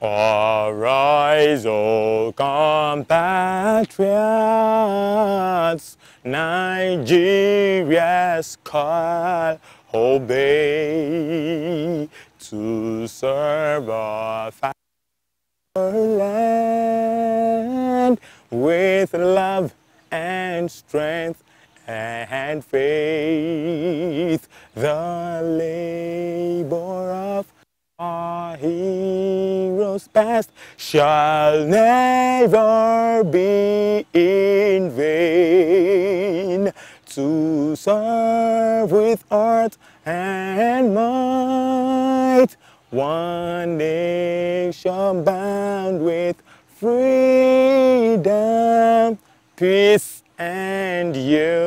Arise, O compatriots, Nigeria's call, obey to serve our fatherland with love and strength and faith. The labor of our heroes past shall never be in vain. To serve with heart and might, one nation bound with freedom, peace and unity.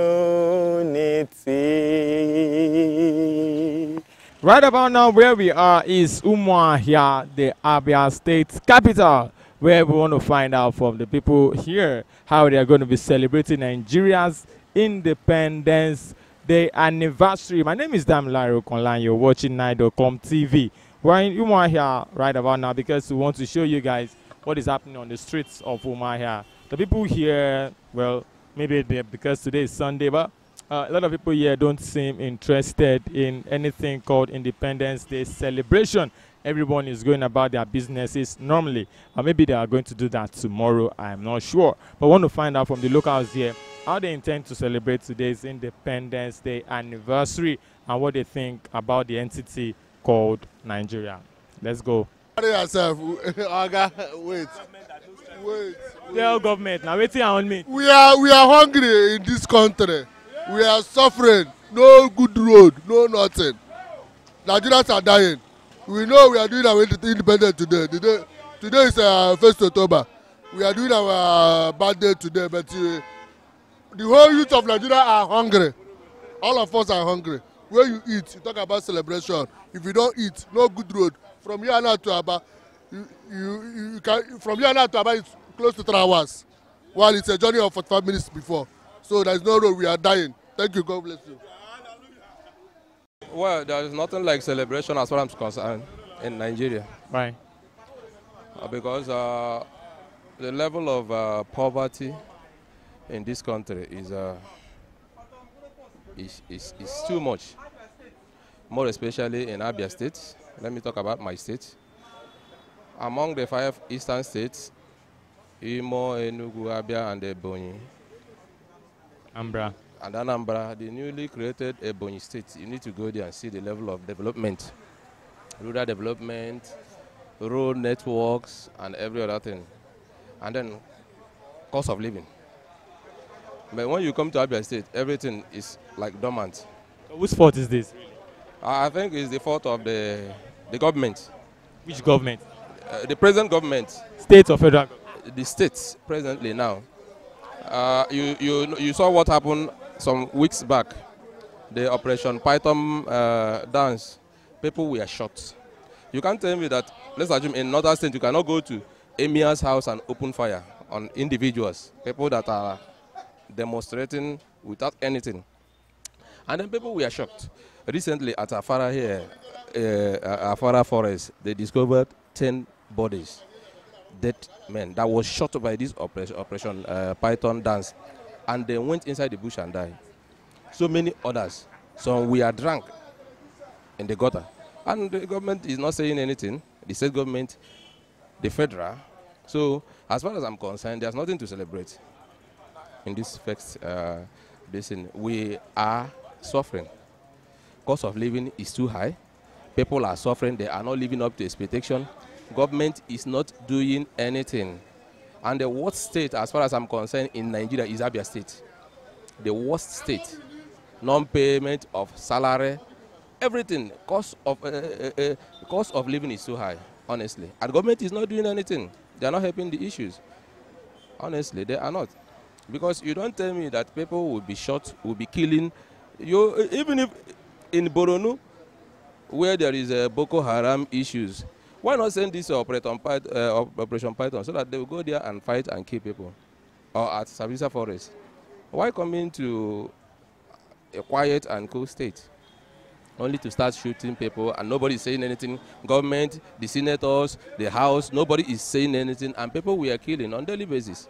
Right about now, where we are is Umuahia, the Abia state capital, where we want to find out from the people here how they are going to be celebrating Nigeria's Independence Day anniversary. My name is Damilaro Konlan. You're watching Nine.com TV. We're in Umuahia right about now because we want to show you guys what is happening on the streets of Umuahia. The people here, well, maybe because today is Sunday, but a lot of people here don't seem interested in anything called Independence Day celebration. Everyone is going about their businesses normally, or maybe they are going to do that tomorrow. I'm not sure, but I want to find out from the locals here how they intend to celebrate today's Independence Day anniversary and what they think about the entity called Nigeria. Let's go. Yourself, wait. Tell government now. Waiting on me. We are hungry in this country. We are suffering. No good road, no nothing. Nigerians are dying. We know we are doing our independence today. Today is 1st October. We are doing our birthday today, but the whole youth of Nigeria are hungry. All of us are hungry. When you eat, you talk about celebration. If you don't eat, no good road. From here now to Abia, you can, from here now to Abia, it's close to 3 hours. While it's a journey of 45 minutes before. So there's no road, we are dying. Thank you, God bless you. Well, there is nothing like celebration as far as I'm concerned in Nigeria. Right. Because the level of poverty in this country is too much. More especially in Abia State. Let me talk about my state. Among the 5 eastern states, Imo, Enugu, Abia, and Ebonyi, Anambra, the newly created Ebonyi state, you need to go there and see the level of development. Rural development, road networks, and every other thing. And then cost of living. But when you come to Abia State, everything is like dormant. Whose fault is this? I think it's the fault of the government. Which government? The present government. State or federal government? The states presently now. You saw what happened some weeks back. The Operation Python dance. People were shot. You can't tell me that, let's assume in northern state, you cannot go to Emir's house and open fire on individuals. People that are demonstrating without anything. And then people were shocked. Recently at Afara here, Afara Forest, they discovered 10 bodies. Dead men that was shot by this Operation Python dance, and they went inside the bush and died. So many others. So we are drunk in the gutter, and the government is not saying anything. The state government, the federal. So as far as I'm concerned, there's nothing to celebrate in this first basin. We are suffering. Cost of living is too high. People are suffering. They are not living up to expectation. Government is not doing anything. And the worst state, as far as I'm concerned, in Nigeria is Abia State. The worst state. Non-payment of salary, everything. Cost of living is too high, honestly. And government is not doing anything. They are not helping the issues. Honestly, they are not. Because you don't tell me that people will be shot, will be killing. Even if in Borno, where there is Boko Haram issues, why not send this Operation Python so that they will go there and fight and kill people? Or at Sabisa Forest. Why come into a quiet and cool state? only to start shooting people, and nobody is saying anything. Government, the senators, the house, nobody is saying anything, and people we are killing on a daily basis.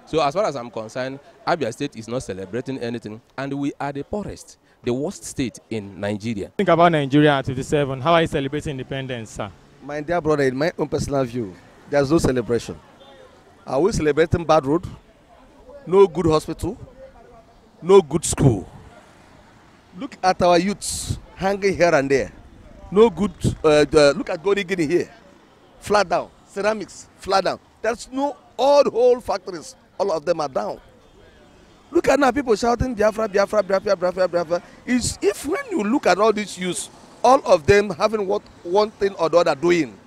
So as far as I'm concerned, Abia State is not celebrating anything, and we are the poorest, the worst state in Nigeria. Think about Nigeria at 57. How are you celebrating independence, sir? My dear brother, in my own personal view, there's no celebration. Are we celebrating bad road? No good hospital? No good school? Look at our youths hanging here and there. No good, look at Gorigini here. Flat down. Ceramics, flat down. There's no old whole factories. All of them are down. Look at now people shouting Biafra, Biafra, Biafra, Biafra, Biafra. If when you look at all these youths, all of them having what one thing or the other doing,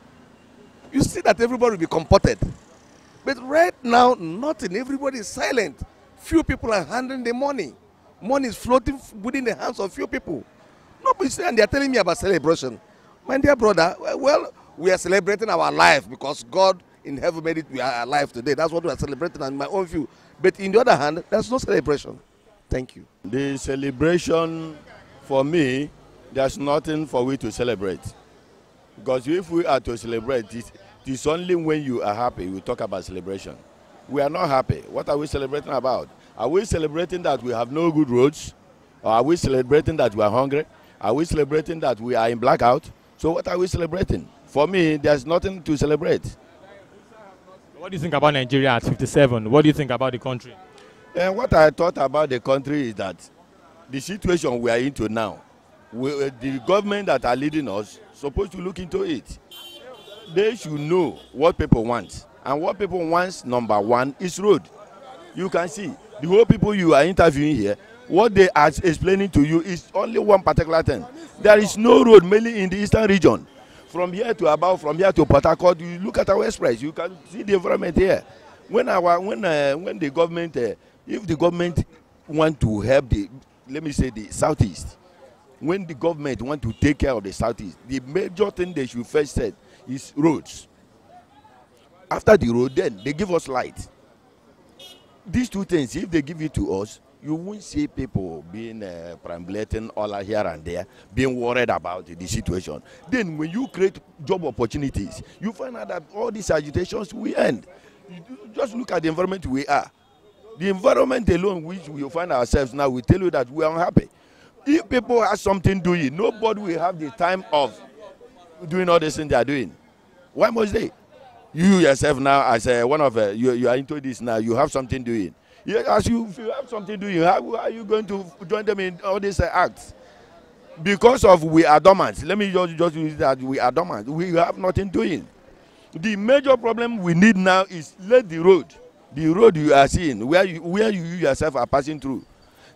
you see that everybody will be comported. But right now, nothing. Everybody is silent. Few people are handling the money. Money is floating within the hands of few people. Nobody's saying, and they are telling me about celebration. My dear brother, well, we are celebrating our life because God in heaven made it we are alive today. That's what we are celebrating in my own view. But in the other hand, there's no celebration. Thank you. The celebration, for me, there's nothing for we to celebrate. Because if we are to celebrate, it is only when you are happy we talk about celebration. We are not happy. What are we celebrating about? Are we celebrating that we have no good roads? Or are we celebrating that we are hungry? Are we celebrating that we are in blackout? So what are we celebrating? For me, there's nothing to celebrate. What do you think about Nigeria at 57? What do you think about the country? What I thought about the country is that the situation we are into now, the government that are leading us supposed to look into it. They should know what people want. And what people want, number one, is road. You can see, the whole people you are interviewing here, what they are explaining to you is only one particular thing. There is no road, mainly in the eastern region. From here to Abia, from here to Port Harcourt, you look at our express, you can see the environment here. When the government, if the government want to help let me say the southeast, when the government want to take care of the southeast, the major thing they should first set is roads. After the road, then they give us light. These two things, if they give it to us, you won't see people being perambulating all here and there, being worried about the situation. Then when you create job opportunities, you find out that all these agitations will end. Just look at the environment we are. The environment alone which we find ourselves now will tell you that we are unhappy. If people have something doing, nobody will have the time of doing all this thing they are doing. Why must they? You yourself now, as one of you are into this now, you have something doing. If you have something doing, how are you going to join them in all these acts? Because of we are dormant. Let me just use that we are dormant. We have nothing doing. The major problem we need now is let the road you are seeing, where you yourself are passing through.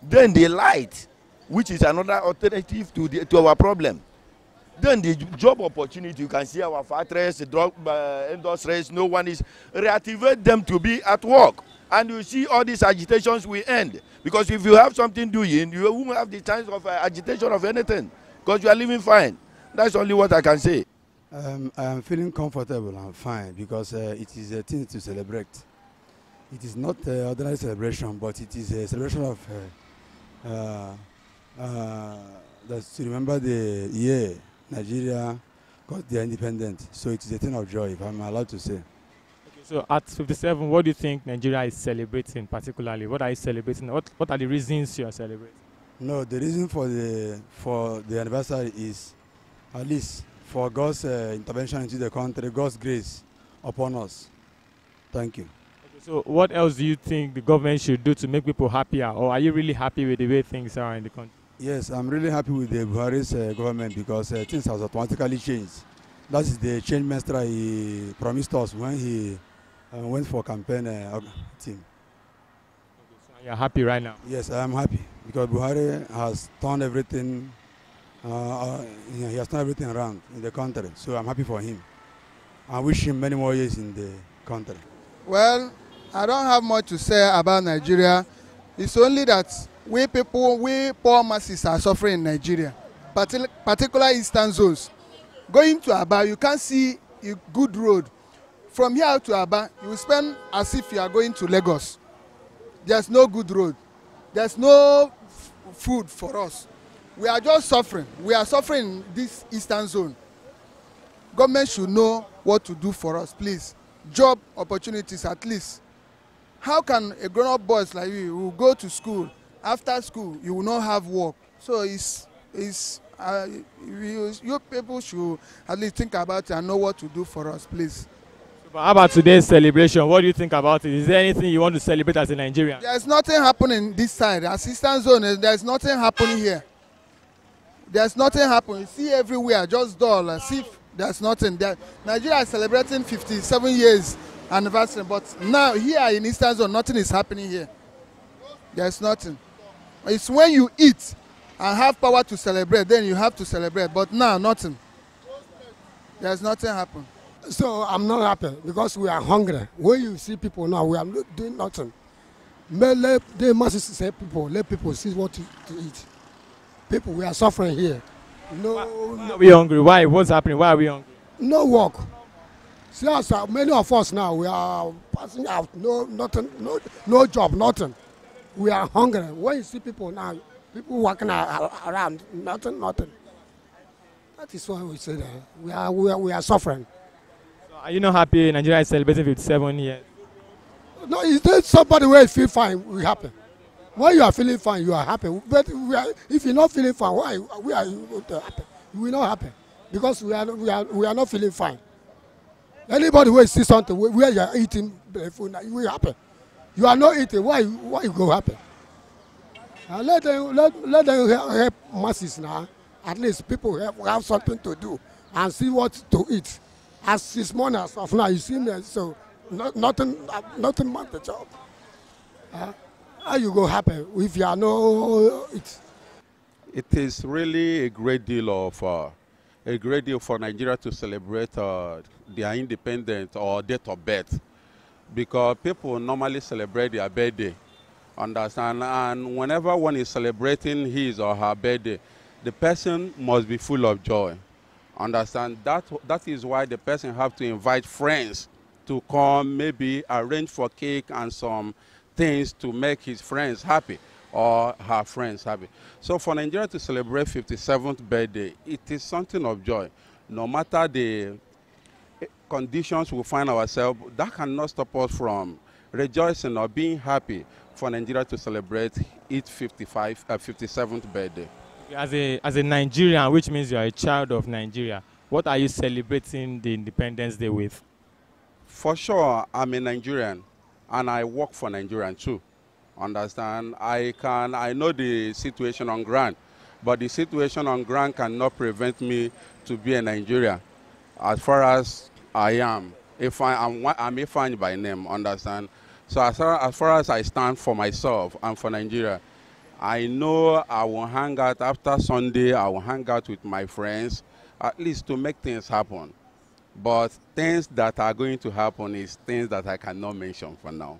Then the light, which is another alternative to our problem. Then the job opportunity, you can see our factories, drug industries, no one is reactivate them to be at work. And you see all these agitations will end. Because if you have something doing, you won't have the chance of agitation of anything. Because you are living fine. That's only what I can say. I'm feeling comfortable and fine because it is a thing to celebrate. It is not an ordinary celebration, but it is a celebration of that's to remember the year Nigeria got their independence. So it is a thing of joy, if I'm allowed to say. Okay, so at 57, what do you think Nigeria is celebrating particularly? What are you celebrating? What are the reasons you are celebrating? No, the reason for the anniversary is at least for God's intervention into the country, God's grace upon us. Thank you. Okay, so what else do you think the government should do to make people happier? Or are you really happy with the way things are in the country? Yes, I'm really happy with the Buhari's government because things have automatically changed. That is the change master he promised us when he went for campaign team. Okay, so you're happy right now? Yes, I am happy because Buhari has turned everything. He has turned everything around in the country. So I'm happy for him. I wish him many more years in the country. Well, I don't have much to say about Nigeria. It's only that we poor masses are suffering in Nigeria, particular eastern zones. Going to Abia, you can't see a good road. From here to Abia, you will spend as if you are going to Lagos. There's no good road. There's no food for us. We are just suffering. We are suffering in this eastern zone. Government should know what to do for us, please. Job opportunities at least. How can a grown-up boys like you who go to school, after school, you will not have work? So you people should at least think about it and know what to do for us, please. But how about today's celebration? What do you think about it? Is there anything you want to celebrate as a Nigerian? There's nothing happening this side. As eastern zone, there's nothing happening here. There's nothing happening. You see everywhere, just dull, as if there's nothing there. Nigeria is celebrating 57 years anniversary, but now here in eastern zone, nothing is happening here. There's nothing. It's when you eat and have power to celebrate, then you have to celebrate. But now, nothing. There's nothing happening. So I'm not happy because we are hungry. When you see people now, we are not doing nothing. Let the masses say people, let people see what to eat. People, we are suffering here. Why are we hungry? Why? What's happening? Why are we hungry? No work. See, many of us now, we are passing out. Nothing, no job, nothing. We are hungry. When you see people now, people walking around, nothing. That is why we say that we are suffering. So are you not happy Nigeria is celebrating 57 years? No, is there somebody where you feel fine, we happy. When you are feeling fine, you are happy. But if you're not feeling fine, why are you happy? We are not happy because we are not feeling fine. Anybody who see something where you are eating food, we are happy. You are not eating, why you go happy? Let them help masses now. At least people have something to do and see what to eat. As this morning, as of now, you see me, so nothing much the job. How you go happy if you are no it? It is really a great deal for Nigeria to celebrate their independence or date of birth, because people normally celebrate their birthday, understand? And whenever one is celebrating his or her birthday, the person must be full of joy, understand? That is why the person have to invite friends to come, maybe arrange for cake and some things to make his friends happy or her friends happy. So for Nigeria to celebrate 57th birthday, it is something of joy. No matter the conditions we find ourselves, that cannot stop us from rejoicing or being happy for Nigeria to celebrate its 57th birthday. As a Nigerian, which means you are a child of Nigeria, what are you celebrating the Independence Day with? For sure, I'm a Nigerian, and I work for Nigerians too. Understand? I know the situation on ground, but the situation on ground cannot prevent me to be a Nigerian. As far as I am, I'm a fan by name. Understand? So as far as I stand for myself and for Nigeria, I know I will hang out after Sunday. I will hang out with my friends, at least to make things happen. But things that are going to happen is things that I cannot mention for now.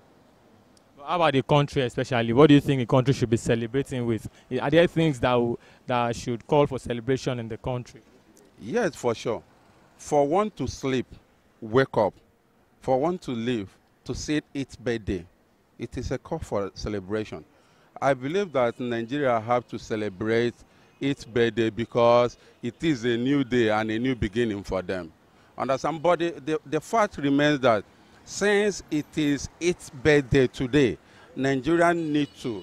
How about the country especially? What do you think the country should be celebrating with? Are there things that should call for celebration in the country? Yes, for sure. For one to sleep, wake up. For one to live, to see its birthday, it is a call for celebration. I believe that Nigeria have to celebrate its birthday because it is a new day and a new beginning for them. Understand? But the fact remains that since it is its birthday today, Nigerians need to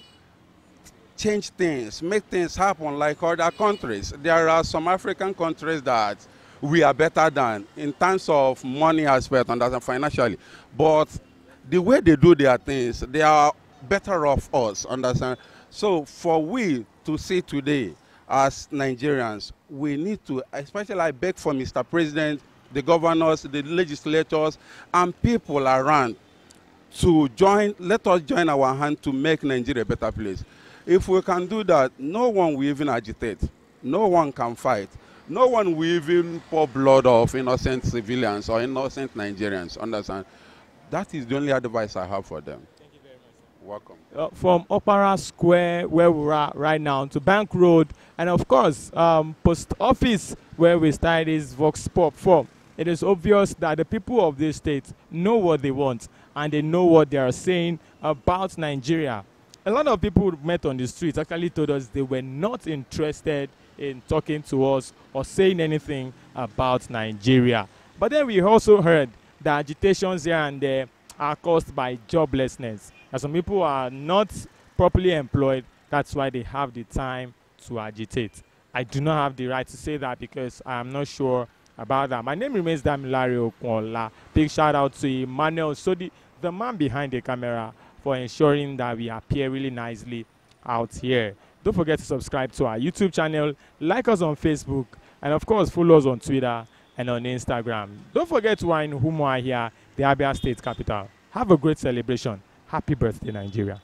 change things, make things happen like other countries. There are some African countries that we are better than in terms of money aspect, understand, financially. But the way they do their things, they are better off us, understand? So for we to see today as Nigerians, we need to, especially I beg for Mr. President, the governors, the legislators, and people around to join, let us join our hand to make Nigeria a better place. If we can do that, no one will even agitate. No one can fight. No one will even pour blood of innocent civilians or innocent Nigerians, understand? That is the only advice I have for them. Thank you very Welcome. much. From Opera Square, where we're at right now, to Bank Road, and of course, Post Office, where we started this Vox Pop from. It is obvious that the people of this state know what they want, and they know what they are saying about Nigeria. a lot of people met on the streets actually told us they were not interested in talking to us or saying anything about Nigeria. But then we also heard that agitations here and there are caused by joblessness. That some people are not properly employed. That's why they have the time to agitate. I do not have the right to say that because I am not sure about that. My name remains Damilare Okunla. Big shout out to Emmanuel Sodi, the man behind the camera, for ensuring that we appear really nicely out here. Don't forget to subscribe to our YouTube channel, like us on Facebook, and of course follow us on Twitter and on Instagram. Don't forget to wine Umuahia, the Abia state capital. Have a great celebration. Happy birthday, Nigeria.